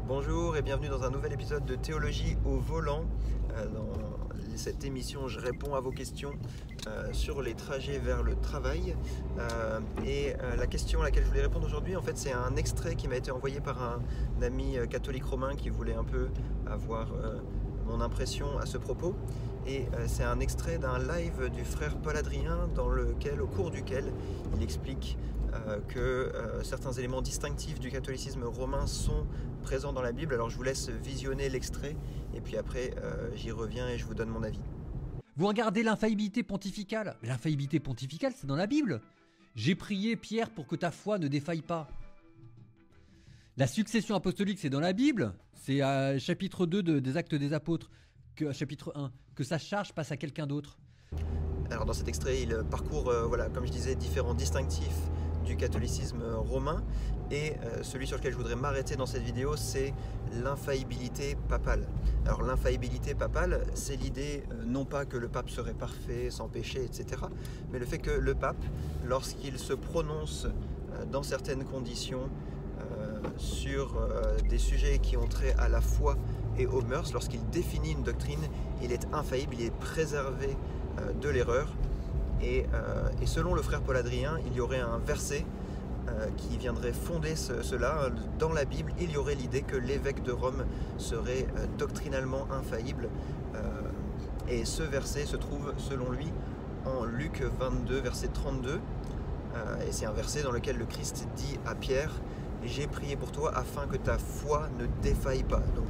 Bonjour et bienvenue dans un nouvel épisode de Théologie au volant. Dans cette émission, je réponds à vos questions sur les trajets vers le travail. La question à laquelle je voulais répondre aujourd'hui, en fait, c'est un extrait qui m'a été envoyé par un ami catholique romain qui voulait un peu avoir mon impression à ce propos. C'est un extrait d'un live du frère Paul Adrien au cours duquel il explique que certains éléments distinctifs du catholicisme romain sont présents dans la Bible. Alors je vous laisse visionner l'extrait et puis après j'y reviens et je vous donne mon avis. Vous regardez l'infaillibilité pontificale. L'infaillibilité pontificale, c'est dans la Bible. J'ai prié Pierre pour que ta foi ne défaille pas. La succession apostolique, c'est dans la Bible. C'est à chapitre 2 des Actes des Apôtres, chapitre 1, que sa charge passe à quelqu'un d'autre. Alors dans cet extrait, il parcourt, comme je disais, différents distinctifs du catholicisme romain. Et celui sur lequel je voudrais m'arrêter dans cette vidéo, c'est l'infaillibilité papale. Alors l'infaillibilité papale, c'est l'idée non pas que le pape serait parfait, sans péché, etc., mais le fait que le pape, lorsqu'il se prononce dans certaines conditions sur des sujets qui ont trait à la foi et aux mœurs, lorsqu'il définit une doctrine, il est infaillible, il est préservé de l'erreur. Et selon le frère Paul Adrien, il y aurait un verset qui viendrait fonder cela. Dans la Bible, il y aurait l'idée que l'évêque de Rome serait doctrinalement infaillible. Et ce verset se trouve, selon lui, en Luc 22, verset 32. Et c'est un verset dans lequel le Christ dit à Pierre « J'ai prié pour toi afin que ta foi ne défaille pas ». Donc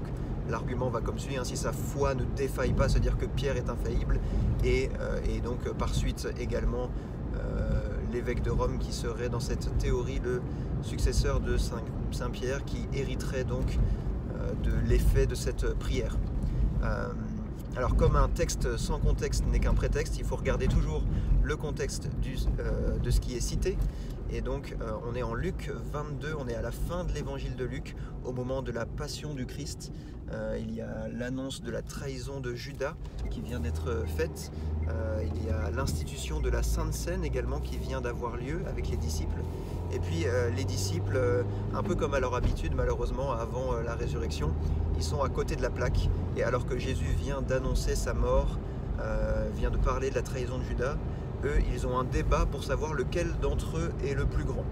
l'argument va comme suit, si sa foi ne défaille pas, c'est-à-dire que Pierre est infaillible, et donc par suite également l'évêque de Rome qui serait dans cette théorie le successeur de Saint Pierre, qui hériterait donc de l'effet de cette prière. Alors comme un texte sans contexte n'est qu'un prétexte, il faut regarder toujours le contexte de ce qui est cité. Et donc on est en Luc 22, on est à la fin de l'évangile de Luc, au moment de la passion du Christ. Il y a l'annonce de la trahison de Judas qui vient d'être faite. Il y a l'institution de la Sainte Seine également qui vient d'avoir lieu avec les disciples. Et puis les disciples, un peu comme à leur habitude malheureusement avant la résurrection, ils sont à côté de la plaque. Et alors que Jésus vient d'annoncer sa mort, vient de parler de la trahison de Judas, eux, ils ont un débat pour savoir lequel d'entre eux est le plus grand.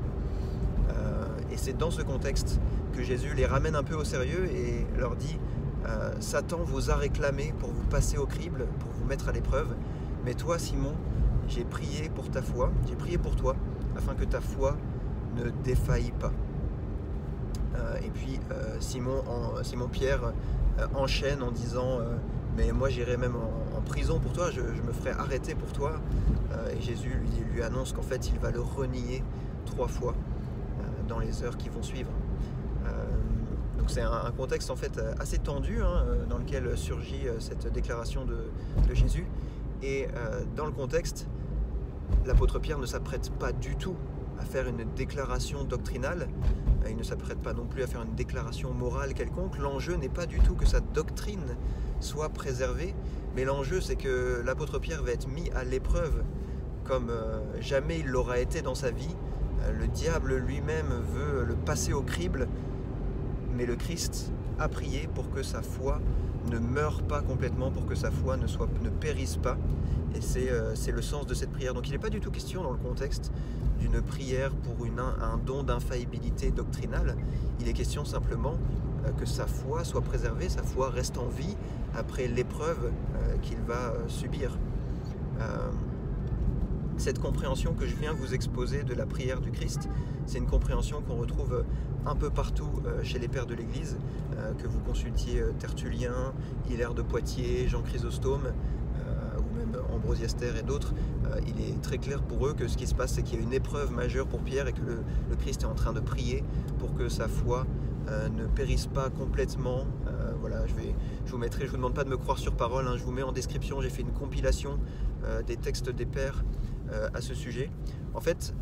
Et c'est dans ce contexte que Jésus les ramène un peu au sérieux et leur dit « Satan vous a réclamé pour vous passer au crible, pour vous mettre à l'épreuve. Mais toi, Simon, j'ai prié pour ta foi, j'ai prié pour toi, afin que ta foi ne défaille pas. » Et puis Simon Pierre enchaîne en disant mais moi j'irai même en prison pour toi, je me ferai arrêter pour toi. Et Jésus lui annonce qu'en fait il va le renier 3 fois dans les heures qui vont suivre. Donc c'est un contexte en fait assez tendu dans lequel surgit cette déclaration de Jésus. Et dans le contexte, l'apôtre Pierre ne s'apprête pas du tout à faire une déclaration doctrinale, il ne s'apprête pas non plus à faire une déclaration morale quelconque. L'enjeu n'est pas du tout que sa doctrine soit préservée, mais l'enjeu c'est que l'apôtre Pierre va être mis à l'épreuve comme jamais il l'aura été dans sa vie. Le diable lui-même veut le passer au crible, mais le Christ a prié pour que sa foi ne meure pas complètement, pour que sa foi ne périsse pas. Et c'est le sens de cette prière. Donc il n'est pas du tout question dans le contexte d'une prière pour un don d'infaillibilité doctrinale. Il est question simplement que sa foi soit préservée, sa foi reste en vie après l'épreuve qu'il va subir. Cette compréhension que je viens vous exposer de la prière du Christ, c'est une compréhension qu'on retrouve un peu partout chez les pères de l'Église, que vous consultiez Tertullien, Hilaire de Poitiers, Jean Chrysostome, ou même Ambrosiaster et d'autres. Il est très clair pour eux que ce qui se passe, c'est qu'il y a une épreuve majeure pour Pierre et que le Christ est en train de prier pour que sa foi ne périsse pas complètement. Voilà, je vous demande pas de me croire sur parole, je vous mets en description, j'ai fait une compilation des textes des pères à ce sujet. En fait,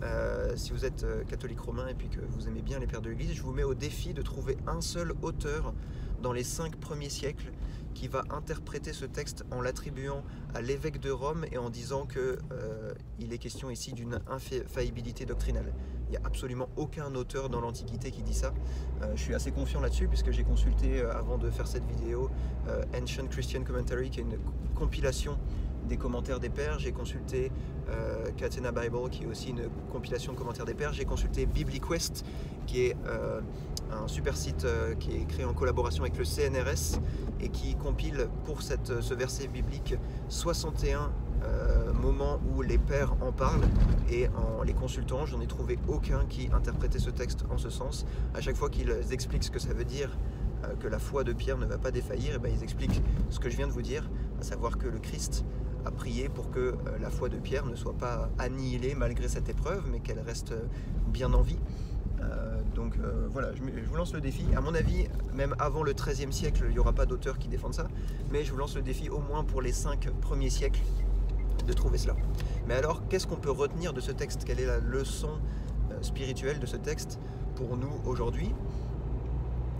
si vous êtes catholique romain et puis que vous aimez bien les pères de l'Église, je vous mets au défi de trouver un seul auteur dans les 5 premiers siècles qui va interpréter ce texte en l'attribuant à l'évêque de Rome et en disant qu'il est question ici d'une infaillibilité doctrinale. Il n'y a absolument aucun auteur dans l'Antiquité qui dit ça. Je suis assez confiant là-dessus puisque j'ai consulté avant de faire cette vidéo Ancient Christian Commentary, qui est une compilation des commentaires des pères. J'ai consulté Catena Bible, qui est aussi une compilation de commentaires des pères. J'ai consulté BibliQuest, qui est un super site qui est créé en collaboration avec le CNRS et qui compile pour ce verset biblique 61 moments où les pères en parlent, et en les consultant, j'en ai trouvé aucun qui interprétait ce texte en ce sens. À chaque fois qu'ils expliquent ce que ça veut dire, que la foi de Pierre ne va pas défaillir, et bien ils expliquent ce que je viens de vous dire, à savoir que le Christ a prié pour que la foi de Pierre ne soit pas annihilée malgré cette épreuve, mais qu'elle reste bien en vie. Donc voilà, je vous lance le défi. À mon avis, même avant le XIIIe siècle, il n'y aura pas d'auteurs qui défendent ça, mais je vous lance le défi au moins pour les 5 premiers siècles de trouver cela. Mais alors, qu'est-ce qu'on peut retenir de ce texte? Quelle est la leçon spirituelle de ce texte pour nous aujourd'hui?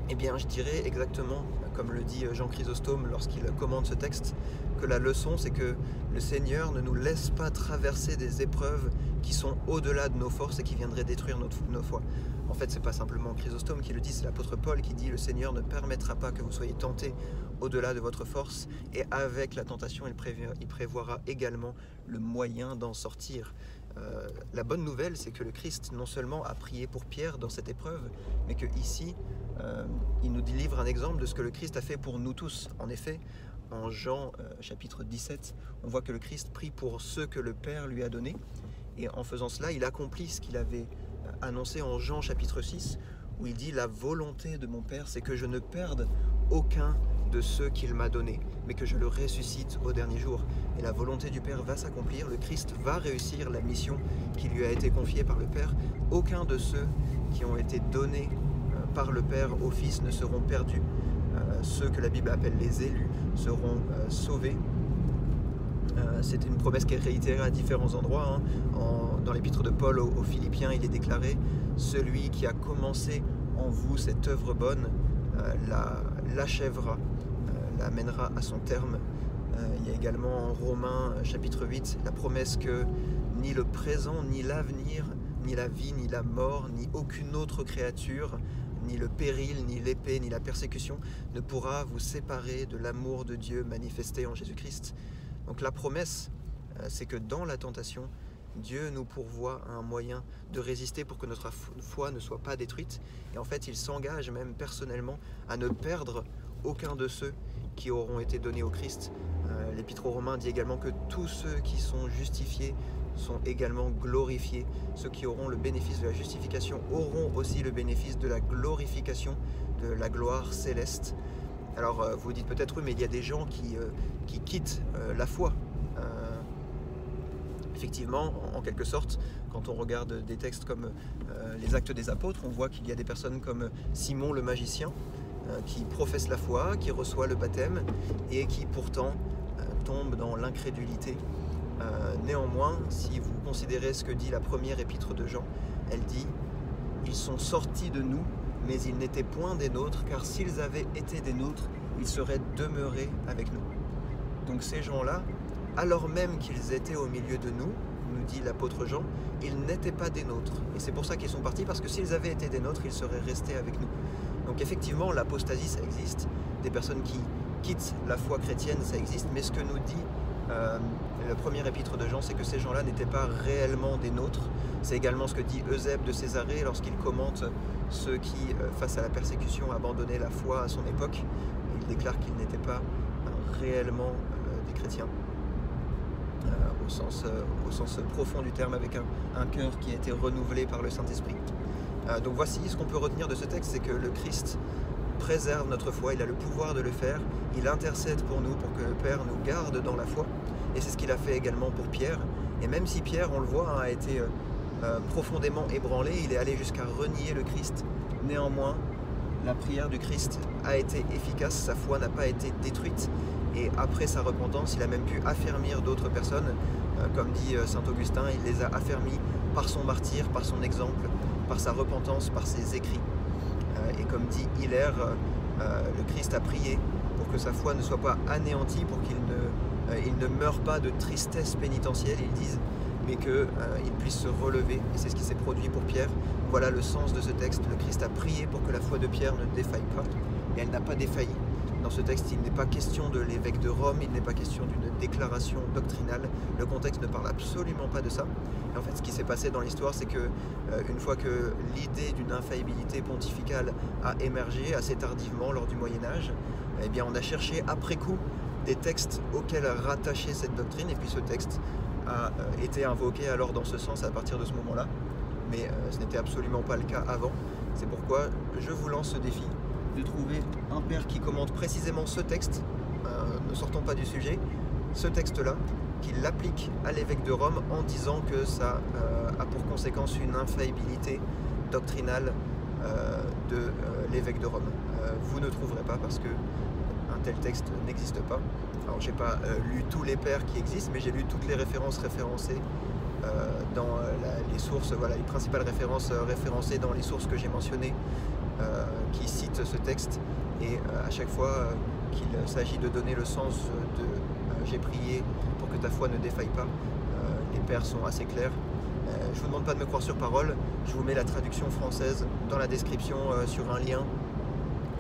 Eh bien, je dirais exactement, comme le dit Jean Chrysostome lorsqu'il commente ce texte, que la leçon, c'est que le Seigneur ne nous laisse pas traverser des épreuves qui sont au-delà de nos forces et qui viendraient détruire nos foi. En fait, c'est pas simplement Chrysostome qui le dit, c'est l'apôtre Paul qui dit « Le Seigneur ne permettra pas que vous soyez tentés au-delà de votre force, et avec la tentation, il prévoira également le moyen d'en sortir. » La bonne nouvelle, c'est que le Christ non seulement a prié pour Pierre dans cette épreuve, mais qu'ici, il nous délivre un exemple de ce que le Christ a fait pour nous tous. En effet, en Jean chapitre 17, on voit que le Christ prie pour ceux que le Père lui a donnés, et en faisant cela, il accomplit ce qu'il avait annoncé en Jean chapitre 6, où il dit « La volonté de mon Père, c'est que je ne perde aucun de ceux qu'il m'a donnés, mais que je le ressuscite au dernier jour. » Et la volonté du Père va s'accomplir, le Christ va réussir la mission qui lui a été confiée par le Père. Aucun de ceux qui ont été donnés par le Père au Fils ne seront perdus. Ceux que la Bible appelle les élus seront sauvés. C'est une promesse qui est réitérée à différents endroits. Dans l'épître de Paul aux Philippiens, il est déclaré « Celui qui a commencé en vous cette œuvre bonne, l'achèvera, l'amènera à son terme. » Il y a également en Romains chapitre 8 la promesse que ni le présent, ni l'avenir, ni la vie, ni la mort, ni aucune autre créature, ni le péril, ni l'épée, ni la persécution ne pourra vous séparer de l'amour de Dieu manifesté en Jésus-Christ. Donc la promesse, c'est que dans la tentation, Dieu nous pourvoit un moyen de résister pour que notre foi ne soit pas détruite. Et en fait, il s'engage même personnellement à ne perdre aucun de ceux qui auront été donnés au Christ. L'Épître aux Romains dit également que tous ceux qui sont justifiés sont également glorifiés. Ceux qui auront le bénéfice de la justification auront aussi le bénéfice de la glorification, de la gloire céleste. Alors vous dites peut-être oui, mais il y a des gens qui quittent la foi. Effectivement, en quelque sorte, quand on regarde des textes comme les Actes des Apôtres, on voit qu'il y a des personnes comme Simon le magicien qui professe la foi, qui reçoit le baptême et qui pourtant tombe dans l'incrédulité. Néanmoins, si vous considérez ce que dit la première épître de Jean, elle dit « Ils sont sortis de nous, mais ils n'étaient point des nôtres, car s'ils avaient été des nôtres, ils seraient demeurés avec nous. » Donc ces gens-là, alors même qu'ils étaient au milieu de nous, nous dit l'apôtre Jean, ils n'étaient pas des nôtres. Et c'est pour ça qu'ils sont partis, parce que s'ils avaient été des nôtres, ils seraient restés avec nous. Donc effectivement, l'apostasie, ça existe. Des personnes qui quittent la foi chrétienne, ça existe. Mais ce que nous dit le premier épître de Jean, c'est que ces gens-là n'étaient pas réellement des nôtres. C'est également ce que dit Eusèbe de Césarée lorsqu'il commente ceux qui, face à la persécution, abandonnaient la foi à son époque. Il déclare qu'ils n'étaient pas réellement des chrétiens. Au sens profond du terme, avec un cœur qui a été renouvelé par le Saint-Esprit. Donc voici ce qu'on peut retenir de ce texte, c'est que le Christ préserve notre foi, il a le pouvoir de le faire, il intercède pour nous pour que le Père nous garde dans la foi, et c'est ce qu'il a fait également pour Pierre. Et même si Pierre, on le voit, a été profondément ébranlé, il est allé jusqu'à renier le Christ, néanmoins la prière du Christ a été efficace, sa foi n'a pas été détruite, et après sa repentance, il a même pu affermir d'autres personnes, comme dit saint Augustin, il les a affermis par son martyre, par son exemple, par sa repentance, par ses écrits. Et comme dit Hilaire, le Christ a prié pour que sa foi ne soit pas anéantie, pour qu'il ne meure pas de tristesse pénitentielle. Ils disent mais qu'il puisse se relever. Et c'est ce qui s'est produit pour Pierre. Voilà le sens de ce texte. Le Christ a prié pour que la foi de Pierre ne défaille pas, et elle n'a pas défailli. Dans ce texte, il n'est pas question de l'évêque de Rome, il n'est pas question d'une déclaration doctrinale. Le contexte ne parle absolument pas de ça. Et en fait, ce qui s'est passé dans l'histoire, c'est que une fois que l'idée d'une infaillibilité pontificale a émergé assez tardivement lors du Moyen-Âge, eh bien, on a cherché après coup des textes auxquels rattacher cette doctrine, et puis ce texte a été invoqué alors dans ce sens à partir de ce moment-là. Mais ce n'était absolument pas le cas avant. C'est pourquoi je vous lance ce défi de trouver un père qui commente précisément ce texte, ne sortons pas du sujet, ce texte-là, qui l'applique à l'évêque de Rome en disant que ça a pour conséquence une infaillibilité doctrinale de l'évêque de Rome. Vous ne trouverez pas parce que un tel texte n'existe pas. Alors j'ai pas lu tous les pères qui existent, mais j'ai lu toutes les références référencées dans les sources, voilà, les principales références référencées dans les sources que j'ai mentionnées qui citent ce texte, et à chaque fois qu'il s'agit de donner le sens de j'ai prié pour que ta foi ne défaille pas, les pères sont assez clairs. Je vous demande pas de me croire sur parole, je vous mets la traduction française dans la description sur un lien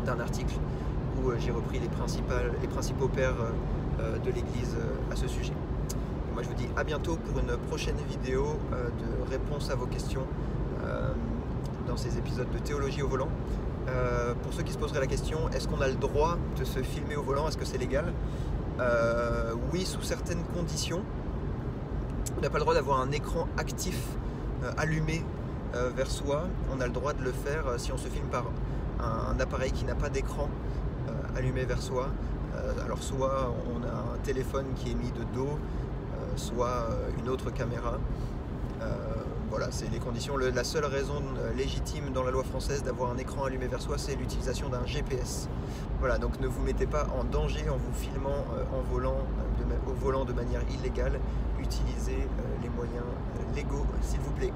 d'un article où j'ai repris les principaux pères de l'Église à ce sujet. Et moi je vous dis à bientôt pour une prochaine vidéo de réponse à vos questions dans ces épisodes de Théologie au volant. Pour ceux qui se poseraient la question, est-ce qu'on a le droit de se filmer au volant? Est-ce que c'est légal? Oui, sous certaines conditions. On n'a pas le droit d'avoir un écran actif allumé vers soi. On a le droit de le faire si on se filme par un appareil qui n'a pas d'écran allumé vers soi. Alors soit on a un téléphone qui est mis de dos, soit une autre caméra. Voilà, c'est les conditions. La seule raison légitime dans la loi française d'avoir un écran allumé vers soi, c'est l'utilisation d'un GPS. Voilà, donc ne vous mettez pas en danger en vous filmant au volant de manière illégale. Utilisez les moyens légaux, s'il vous plaît.